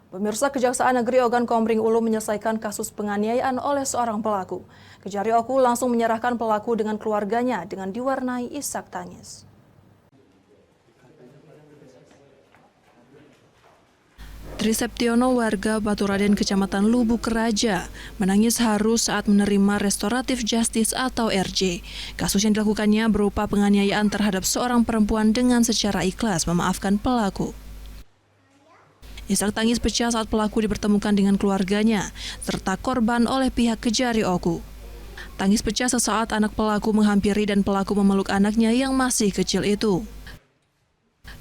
Pemirsa, Kejaksaan Negeri Ogan Komering Ulu menyelesaikan kasus penganiayaan oleh seorang pelaku. Kejari Oku langsung menyerahkan pelaku dengan keluarganya dengan diwarnai isak tangis. Triseptiono, warga Baturaden, Kecamatan Lubuk Raja, menangis haru saat menerima restoratif justice atau RJ. Kasus yang dilakukannya berupa penganiayaan terhadap seorang perempuan dengan secara ikhlas memaafkan pelaku. Isak tangis pecah saat pelaku dipertemukan dengan keluarganya, serta korban oleh pihak Kejari Oku. Tangis pecah sesaat anak pelaku menghampiri dan pelaku memeluk anaknya yang masih kecil itu.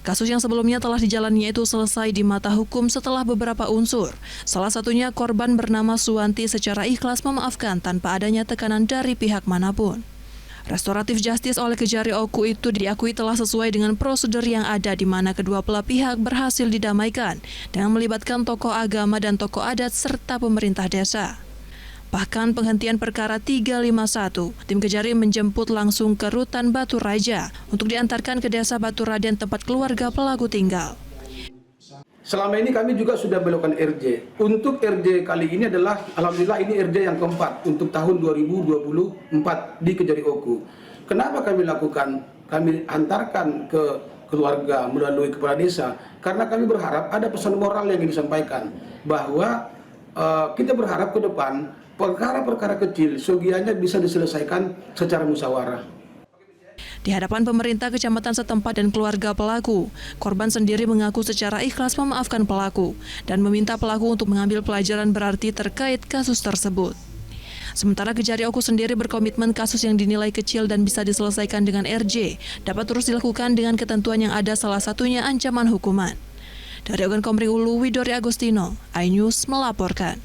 Kasus yang sebelumnya telah dijalannya itu selesai di mata hukum setelah beberapa unsur. Salah satunya korban bernama Suwanti secara ikhlas memaafkan tanpa adanya tekanan dari pihak manapun. Restoratif justice oleh Kejari Oku itu diakui telah sesuai dengan prosedur yang ada di mana kedua belah pihak berhasil didamaikan dengan melibatkan tokoh agama dan tokoh adat serta pemerintah desa. Bahkan penghentian perkara 351, tim Kejari menjemput langsung ke Rutan Batu Raja untuk diantarkan ke desa Baturaden tempat keluarga pelaku tinggal. Selama ini kami juga sudah melakukan RJ. Untuk RJ kali ini adalah, alhamdulillah ini RJ yang keempat untuk tahun 2024 di Kejari Oku. Kenapa kami lakukan? Kami antarkan ke keluarga melalui kepala desa, karena kami berharap ada pesan moral yang disampaikan, bahwa kita berharap ke depan perkara-perkara kecil seyogianya bisa diselesaikan secara musyawarah. Di hadapan pemerintah kecamatan setempat dan keluarga pelaku, korban sendiri mengaku secara ikhlas memaafkan pelaku dan meminta pelaku untuk mengambil pelajaran berarti terkait kasus tersebut. Sementara Kejari Oku sendiri berkomitmen kasus yang dinilai kecil dan bisa diselesaikan dengan RJ dapat terus dilakukan dengan ketentuan yang ada, salah satunya ancaman hukuman. Dari Ogan Komering Ulu, Widori Agustino, iNews melaporkan.